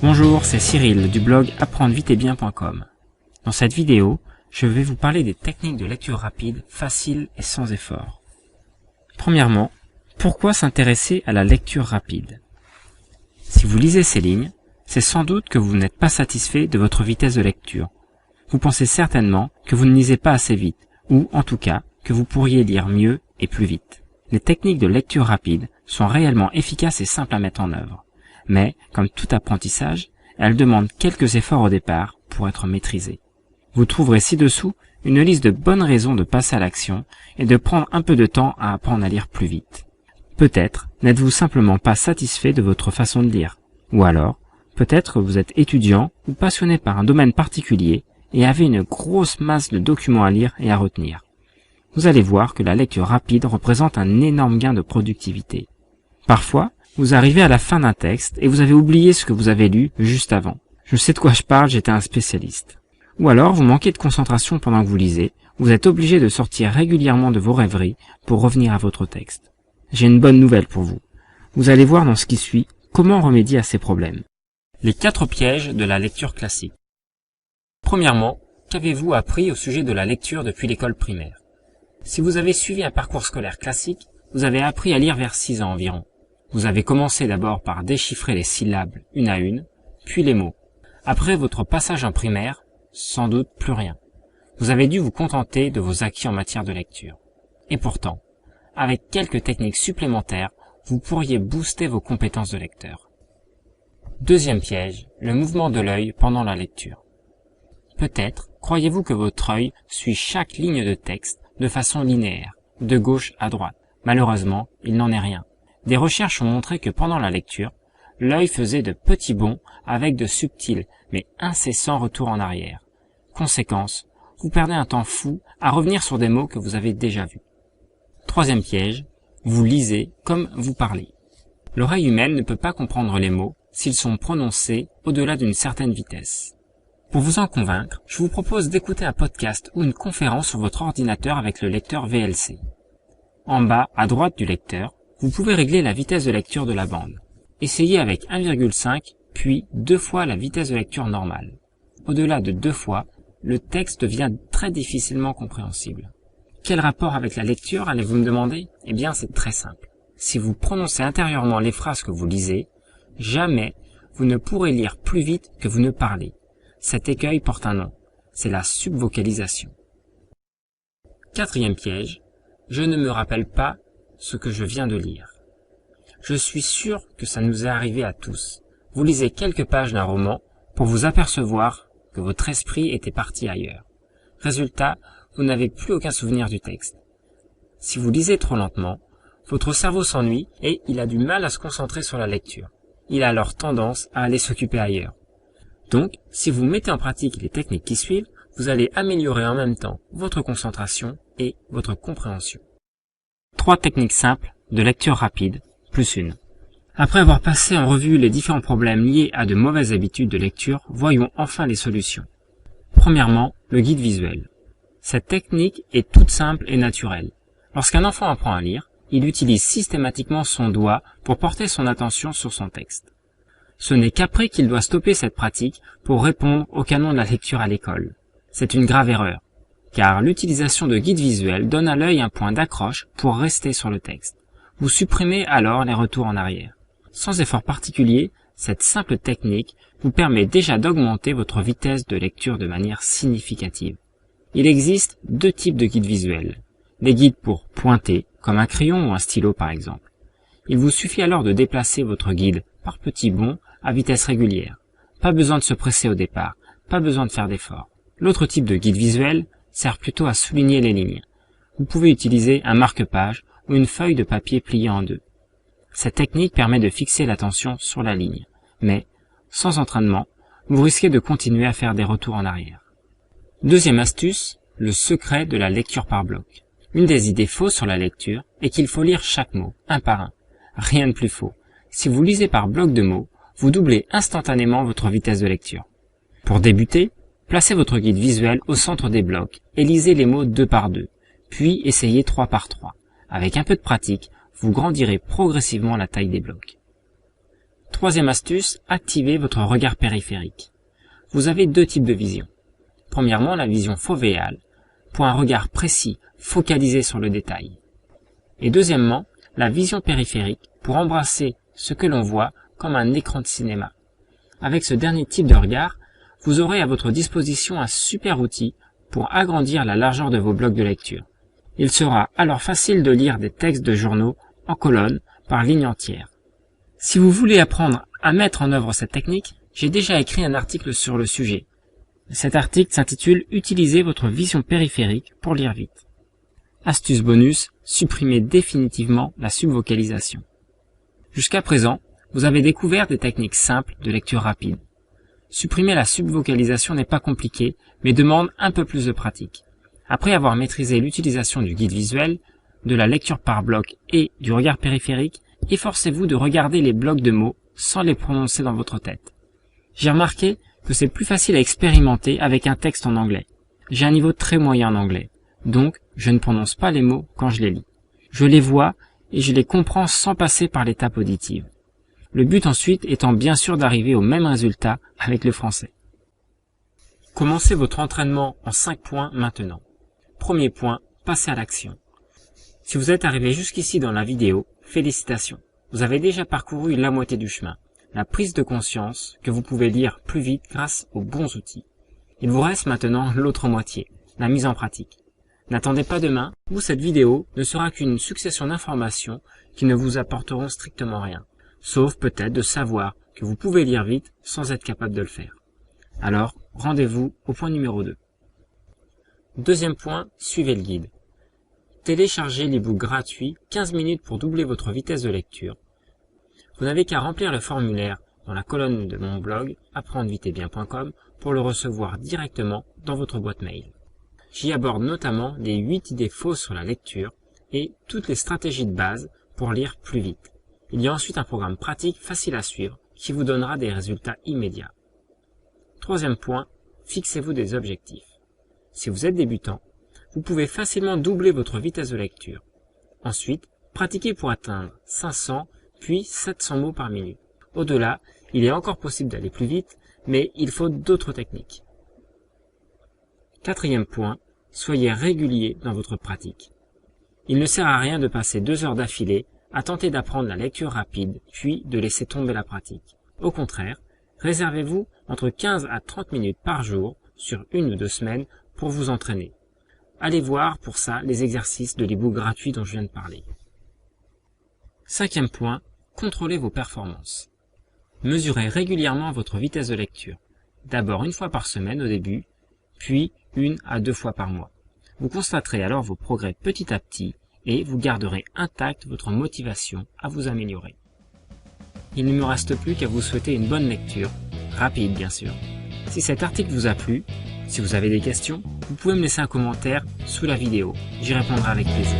Bonjour, c'est Cyril du blog apprendreviteetbien.com. Dans cette vidéo, je vais vous parler des techniques de lecture rapide, faciles et sans effort. Premièrement, pourquoi s'intéresser à la lecture rapide? Si vous lisez ces lignes, c'est sans doute que vous n'êtes pas satisfait de votre vitesse de lecture. Vous pensez certainement que vous ne lisez pas assez vite, ou en tout cas que vous pourriez lire mieux et plus vite. Les techniques de lecture rapide sont réellement efficaces et simples à mettre en œuvre. Mais, comme tout apprentissage, elles demandent quelques efforts au départ pour être maîtrisées. Vous trouverez ci-dessous une liste de bonnes raisons de passer à l'action et de prendre un peu de temps à apprendre à lire plus vite. Peut-être n'êtes-vous simplement pas satisfait de votre façon de lire. Ou alors, peut-être que vous êtes étudiant ou passionné par un domaine particulier et avez une grosse masse de documents à lire et à retenir. Vous allez voir que la lecture rapide représente un énorme gain de productivité. Parfois, vous arrivez à la fin d'un texte et vous avez oublié ce que vous avez lu juste avant. Je sais de quoi je parle, j'étais un spécialiste. Ou alors, vous manquez de concentration pendant que vous lisez, vous êtes obligé de sortir régulièrement de vos rêveries pour revenir à votre texte. J'ai une bonne nouvelle pour vous. Vous allez voir dans ce qui suit comment remédier à ces problèmes. Les 4 pièges de la lecture classique. Premièrement, qu'avez-vous appris au sujet de la lecture depuis l'école primaire? Si vous avez suivi un parcours scolaire classique, vous avez appris à lire vers 6 ans environ. Vous avez commencé d'abord par déchiffrer les syllabes une à une, puis les mots. Après votre passage en primaire, sans doute plus rien. Vous avez dû vous contenter de vos acquis en matière de lecture. Et pourtant, avec quelques techniques supplémentaires, vous pourriez booster vos compétences de lecteur. Deuxième piège, le mouvement de l'œil pendant la lecture. Peut-être croyez-vous que votre œil suit chaque ligne de texte de façon linéaire, de gauche à droite. Malheureusement, il n'en est rien. Des recherches ont montré que pendant la lecture, l'œil faisait de petits bonds avec de subtils mais incessants retours en arrière. Conséquence, vous perdez un temps fou à revenir sur des mots que vous avez déjà vus. Troisième piège, vous lisez comme vous parlez. L'oreille humaine ne peut pas comprendre les mots s'ils sont prononcés au-delà d'une certaine vitesse. Pour vous en convaincre, je vous propose d'écouter un podcast ou une conférence sur votre ordinateur avec le lecteur VLC. En bas, à droite du lecteur, vous pouvez régler la vitesse de lecture de la bande. Essayez avec 1,5 puis 2 fois la vitesse de lecture normale. Au-delà de 2 fois, le texte devient très difficilement compréhensible. Quel rapport avec la lecture, allez-vous me demander? Eh bien, c'est très simple. Si vous prononcez intérieurement les phrases que vous lisez, jamais vous ne pourrez lire plus vite que vous ne parlez. Cet écueil porte un nom, c'est la subvocalisation. Quatrième piège, je ne me rappelle pas ce que je viens de lire. Je suis sûr que ça nous est arrivé à tous. Vous lisez quelques pages d'un roman pour vous apercevoir que votre esprit était parti ailleurs. Résultat, vous n'avez plus aucun souvenir du texte. Si vous lisez trop lentement, votre cerveau s'ennuie et il a du mal à se concentrer sur la lecture. Il a alors tendance à aller s'occuper ailleurs. Donc, si vous mettez en pratique les techniques qui suivent, vous allez améliorer en même temps votre concentration et votre compréhension. 3 techniques simples de lecture rapide, plus une. Après avoir passé en revue les différents problèmes liés à de mauvaises habitudes de lecture, voyons enfin les solutions. Premièrement, le guide visuel. Cette technique est toute simple et naturelle. Lorsqu'un enfant apprend à lire, il utilise systématiquement son doigt pour porter son attention sur son texte. Ce n'est qu'après qu'il doit stopper cette pratique pour répondre au canon de la lecture à l'école. C'est une grave erreur, car l'utilisation de guides visuels donne à l'œil un point d'accroche pour rester sur le texte. Vous supprimez alors les retours en arrière. Sans effort particulier, cette simple technique vous permet déjà d'augmenter votre vitesse de lecture de manière significative. Il existe 2 types de guides visuels. Des guides pour pointer, comme un crayon ou un stylo par exemple. Il vous suffit alors de déplacer votre guide par petits bonds à vitesse régulière. Pas besoin de se presser au départ, pas besoin de faire d'efforts. L'autre type de guide visuel sert plutôt à souligner les lignes. Vous pouvez utiliser un marque-page ou une feuille de papier pliée en 2. Cette technique permet de fixer l'attention sur la ligne, mais, sans entraînement, vous risquez de continuer à faire des retours en arrière. Deuxième astuce, le secret de la lecture par bloc. Une des idées fausses sur la lecture est qu'il faut lire chaque mot, un par un. Rien de plus faux. Si vous lisez par bloc de mots, vous doublez instantanément votre vitesse de lecture. Pour débuter, placez votre guide visuel au centre des blocs et lisez les mots 2 par 2, puis essayez 3 par 3. Avec un peu de pratique, vous grandirez progressivement la taille des blocs. Troisième astuce, activez votre regard périphérique. Vous avez deux types de vision. Premièrement, la vision fovéale, pour un regard précis, focalisé sur le détail. Et deuxièmement, la vision périphérique, pour embrasser ce que l'on voit comme un écran de cinéma. Avec ce dernier type de regard, vous aurez à votre disposition un super outil pour agrandir la largeur de vos blocs de lecture. Il sera alors facile de lire des textes de journaux en colonne par ligne entière. Si vous voulez apprendre à mettre en œuvre cette technique, j'ai déjà écrit un article sur le sujet. Cet article s'intitule « Utilisez votre vision périphérique pour lire vite ». Astuce bonus, supprimez définitivement la subvocalisation. Jusqu'à présent, vous avez découvert des techniques simples de lecture rapide. Supprimer la subvocalisation n'est pas compliqué, mais demande un peu plus de pratique. Après avoir maîtrisé l'utilisation du guide visuel, de la lecture par bloc et du regard périphérique, efforcez-vous de regarder les blocs de mots sans les prononcer dans votre tête. J'ai remarqué que c'est plus facile à expérimenter avec un texte en anglais. J'ai un niveau très moyen en anglais, donc je ne prononce pas les mots quand je les lis. Je les vois et je les comprends sans passer par l'étape auditive. Le but ensuite étant bien sûr d'arriver au même résultat avec le français. Commencez votre entraînement en 5 points maintenant. Premier point, passez à l'action. Si vous êtes arrivé jusqu'ici dans la vidéo, félicitations. Vous avez déjà parcouru la moitié du chemin. La prise de conscience que vous pouvez lire plus vite grâce aux bons outils. Il vous reste maintenant l'autre moitié, la mise en pratique. N'attendez pas demain, où cette vidéo ne sera qu'une succession d'informations qui ne vous apporteront strictement rien, sauf peut-être de savoir que vous pouvez lire vite sans être capable de le faire. Alors, rendez-vous au point numéro 2. Deuxième point, suivez le guide. Téléchargez l'e-book gratuit 15 minutes pour doubler votre vitesse de lecture. Vous n'avez qu'à remplir le formulaire dans la colonne de mon blog apprendreviteetbien.com pour le recevoir directement dans votre boîte mail. J'y aborde notamment les 8 idées fausses sur la lecture et toutes les stratégies de base pour lire plus vite. Il y a ensuite un programme pratique facile à suivre qui vous donnera des résultats immédiats. Troisième point, fixez-vous des objectifs. Si vous êtes débutant, vous pouvez facilement doubler votre vitesse de lecture. Ensuite, pratiquez pour atteindre 500 puis 700 mots par minute. Au-delà, il est encore possible d'aller plus vite, mais il faut d'autres techniques. Quatrième point, soyez régulier dans votre pratique. Il ne sert à rien de passer 2 heures d'affilée à tenter d'apprendre la lecture rapide, puis de laisser tomber la pratique. Au contraire, réservez-vous entre 15 à 30 minutes par jour sur 1 ou 2 semaines pour vous entraîner. Allez voir pour ça les exercices de l'e-book gratuit dont je viens de parler. Cinquième point, contrôlez vos performances. Mesurez régulièrement votre vitesse de lecture. D'abord 1 fois par semaine au début, puis 1 à 2 fois par mois. Vous constaterez alors vos progrès petit à petit et vous garderez intacte votre motivation à vous améliorer. Il ne me reste plus qu'à vous souhaiter une bonne lecture, rapide bien sûr. Si cet article vous a plu, si vous avez des questions, vous pouvez me laisser un commentaire sous la vidéo. J'y répondrai avec plaisir.